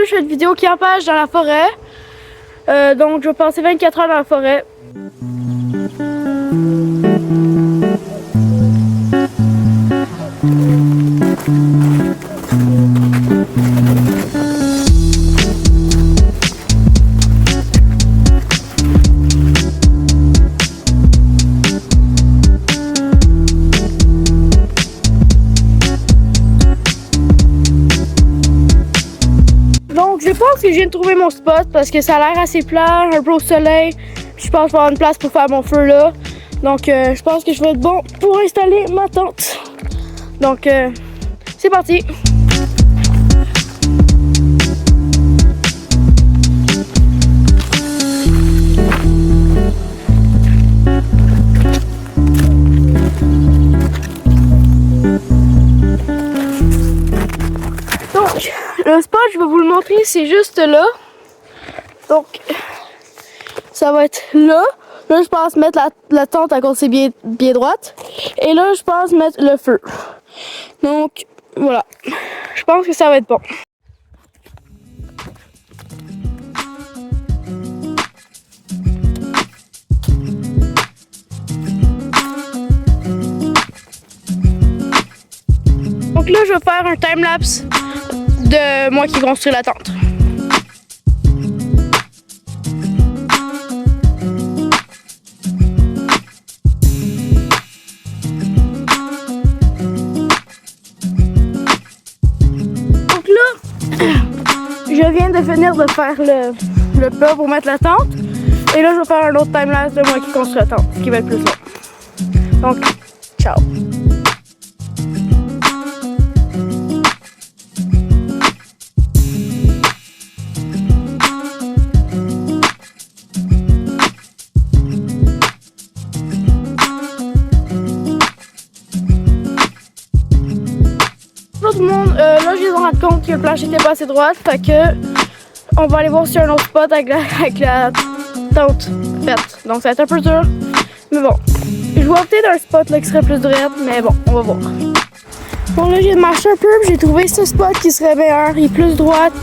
je fais une vidéo campage dans la forêt. Donc je vais passer 24 heures dans la forêt. Donc je pense que je viens de trouver mon spot parce que ça a l'air assez plat, un peu au soleil. Je pense que je vais avoir une place pour faire mon feu là. Donc je pense que je vais être bon pour installer ma tente. Donc c'est parti! Donc le spot, je vais vous le montrer, c'est juste là. Donc ça va être là. Là, je pense mettre la tente à cause c'est bien droite. Et là, je pense mettre le feu. Donc, voilà. Je pense que ça va être bon. Donc là, je vais faire un time-lapse de moi qui construis la tente. Je viens de finir de faire le plat pour mettre la tente. Et là, je vais faire un autre timelapse de moi qui construit la tente, ce qui va être plus long. Donc, ciao! Tout le monde, là je viens de me rendre compte que le plancher n'était pas assez droite, fait que on va aller voir s'il y a un autre spot avec la tente faite. Donc ça va être un peu dur, mais bon. Je vois peut-être un spot là qui serait plus droit, mais bon, on va voir. Bon là j'ai marché un peu, j'ai trouvé ce spot qui serait meilleur, il est plus droite,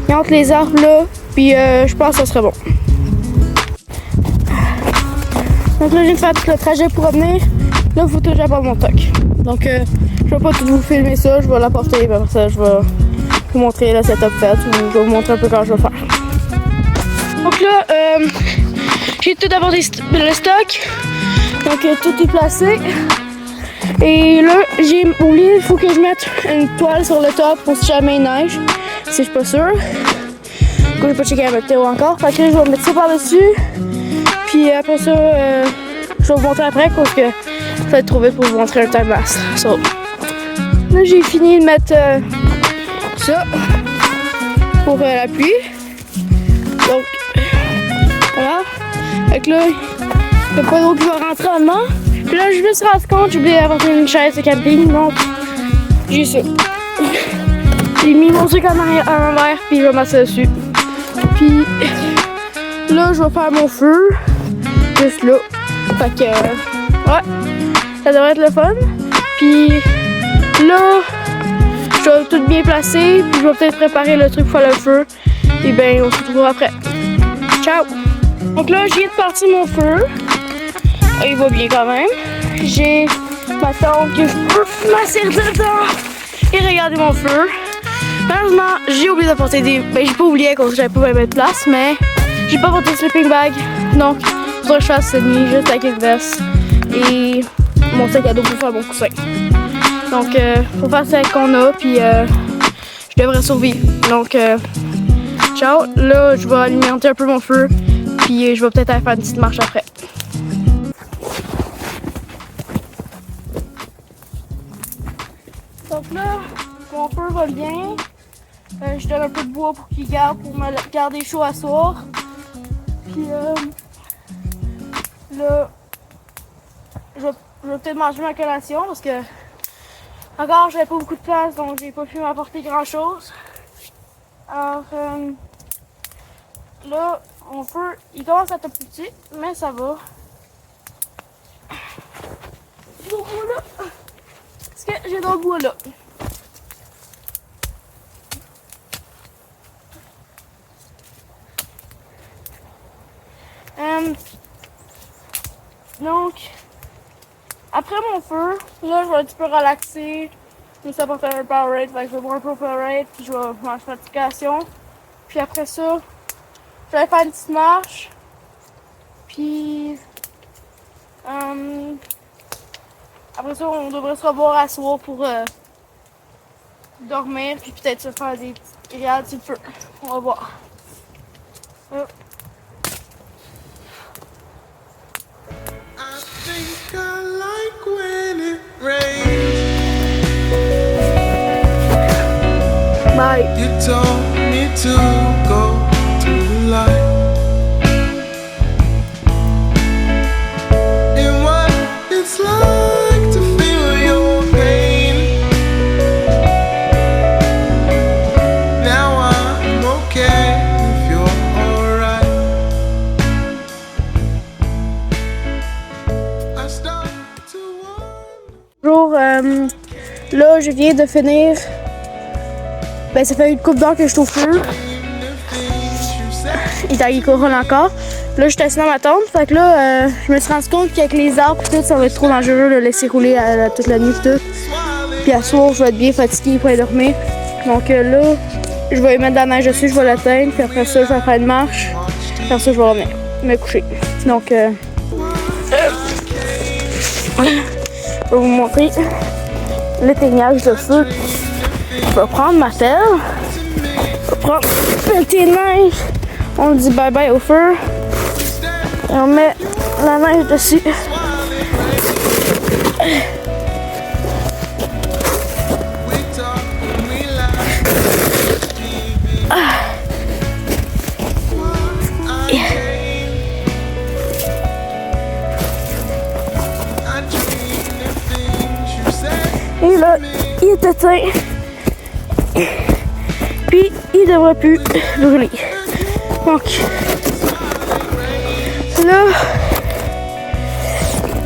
il est entre les arbres là, puis je pense que ça serait bon. Donc là j'ai fait le trajet pour revenir, là il faut que j'apporte mon toc. Donc je vais pas tout vous filmer ça, je vais l'apporter, après ça je vais vous montrer le setup fait, ou je vais vous montrer un peu comment je vais faire. Donc là, j'ai tout apporté le stock, donc tout est placé. Et là, j'ai oublié, il faut que je mette une toile sur le top pour si jamais il neige, si je suis pas sûre. Je vais pas checker la météo encore, fait que là, je vais mettre ça par-dessus. Puis après ça, je vais vous montrer après parce que ça va être trop vite pour vous montrer un time-lapse. So, là, j'ai fini de mettre ça pour la pluie. Donc, voilà. Fait que là, il n'y a pas d'eau qui va rentrer en dedans. Puis là, je me suis rendu compte, j'ai oublié d'apporter une chaise de camping. Donc, j'ai ça. J'ai mis mon truc en envers, puis je vais mettre ça dessus. Puis là, je vais faire mon feu. Juste là. Fait que, ouais, ça devrait être le fun. Puis là, je vais tout bien placer. Puis je vais peut-être préparer le truc pour faire le feu. Et bien, on se retrouve après. Ciao! Donc là, j'ai parti mon feu. Il va bien quand même. J'ai ma tente que je peux m'asseoir dedans. Et regardez mon feu. Malheureusement, j'ai oublié d'apporter des... Ben, j'ai pas oublié parce que j'avais pas même de place, mais j'ai pas apporté de sleeping bag. Donc, il faudrait que je fasse cette nuit juste avec une veste et mon sac à dos pour faire mon coussin. Donc, faut faire ça qu'on a, puis je devrais survivre. Donc, ciao. Là, je vais alimenter un peu mon feu, puis je vais peut-être aller faire une petite marche après. Donc là, mon feu va bien. Je donne un peu de bois pour qu'il garde, pour me garder chaud à soir. Puis là, je vais peut-être manger ma collation parce que encore j'avais pas beaucoup de place, donc j'ai pas pu m'apporter grand chose. Alors là, mon feu, il commence à être petit, mais ça va. J'ai d'autres bois là. Est-ce que j'ai d'autres bois là? Donc, après mon feu, là, je vais un petit peu relaxer. Je me suis apporté un Powerade, fait que je vais boire un peu Powerade, puis je vais manger ma notification. Puis après ça, je vais faire une petite marche. Puis, après ça, on devrait se revoir à soir pour dormir, puis peut-être se faire des petites grillades s'il peut. On va voir. I think I like when it rains. Bye. You told me to go to the light. And what it's like to feel your pain. Now I'm okay if you're alright. I start to wonder. Bonjour, là, je viens de finir. Ben, ça fait une couple d'heures que je suis au feu. Il couronne encore. Là, je suis assis dans ma tente. Fait que là, je me suis rendu compte qu'avec les arbres et tout, ça va être trop dangereux de laisser rouler toute la nuit et tout. Puis à soir, je vais être bien fatiguée pour aller dormir. Donc là, je vais mettre de la neige dessus, je vais l'atteindre. Puis après ça, je vais faire une marche. Puis après ça, je vais revenir me coucher. Donc, je vais vous montrer l'éteignage de feu. Je vais prendre ma pelle. Je vais prendre un pelleté de neige. On dit bye bye au feu. Et on met la neige dessus. Et là, il est éteint. Puis, il ne devrait plus brûler. Donc, là,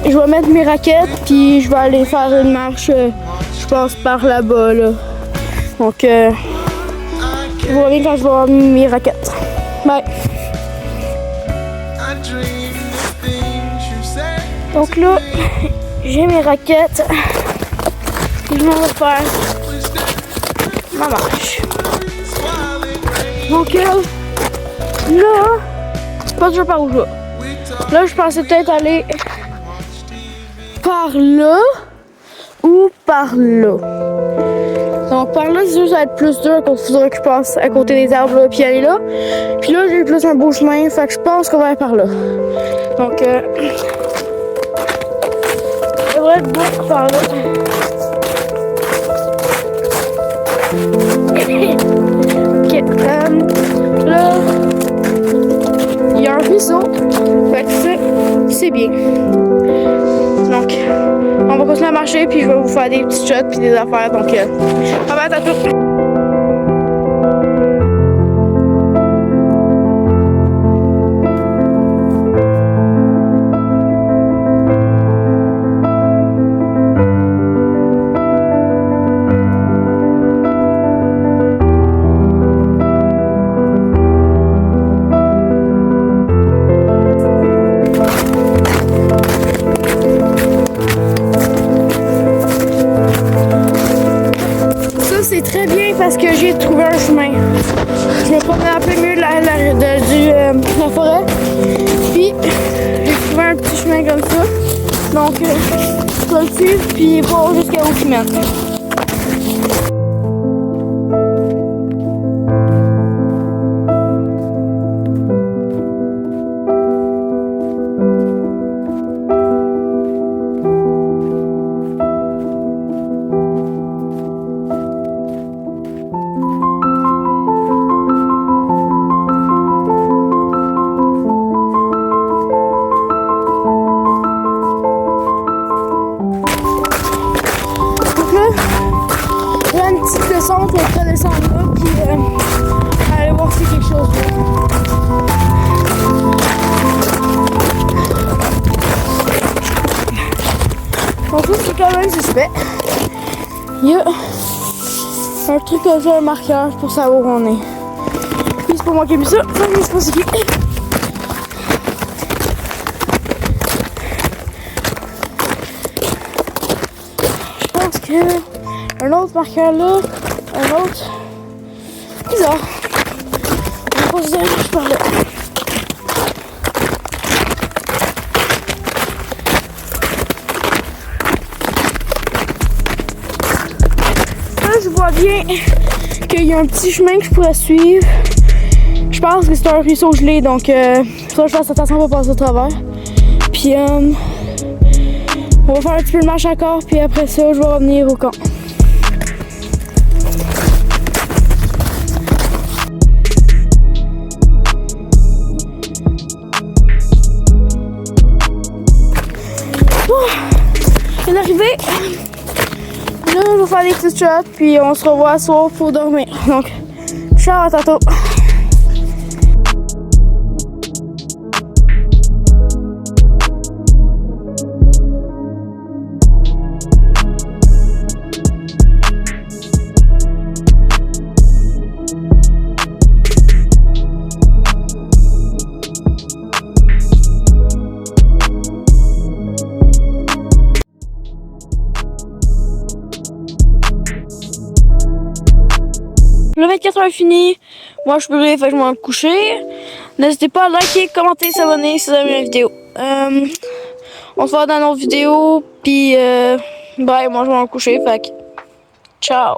je vais mettre mes raquettes, puis je vais aller faire une marche, je pense, par là-bas, là. Donc, je vous reviens quand je vais avoir mis mes raquettes. Bye! Donc là, j'ai mes raquettes. Je m'en vais faire ma marche. Donc là, c'est pas sûr par où je vais. Là, je pensais peut-être aller par là ou par là. Donc par là, c'est sûr que ça va être plus dur quand il faudra que je passe à côté des arbres là, puis aller là. Puis là, j'ai plus un beau chemin, fait que je pense qu'on va aller par là. Donc, ça devrait être bon par là. Ok, là, il y a un ruisseau, fait que ça, c'est bien. Donc, on va continuer à marcher, puis je vais vous faire des petits shots, puis des affaires, donc, on va à tout. C'est très bien parce que j'ai trouvé un chemin. Je me promenais un peu mieux de la forêt. Puis j'ai trouvé un petit chemin comme ça. Donc je vais le suivre puis voir jusqu'à où il mène. Descendre, on va descendre là, puis aller voir si quelque chose. Donc ça, c'est quand même suspect. Il y a un truc comme ça, un marqueur pour savoir où on est. Puis c'est pas moi qui ai mis ça, mais c'est pas ce qui est. Un autre marqueur là. Un autre. Bizarre. On va pas se dire par là. Là, je vois bien qu'il y a un petit chemin que je pourrais suivre. Je pense que c'est un ruisseau gelé, donc ça, je fasse attention à pas passer au travers. Puis, on va faire un petit peu de marche encore, puis après ça, je vais revenir au camp. Je viens d'arriver. Là, je vais faire des petites shots, puis on se revoit ce soir pour dormir. Donc, ciao, à tantôt. Le 24 heures est fini. Moi, je peux brûler, fait que je m'en vais me coucher. N'hésitez pas à liker, commenter, s'abonner si vous avez aimé la vidéo. On se voit dans une autre vidéo. Puis, bye, moi, je vais me coucher. Fait que, ciao.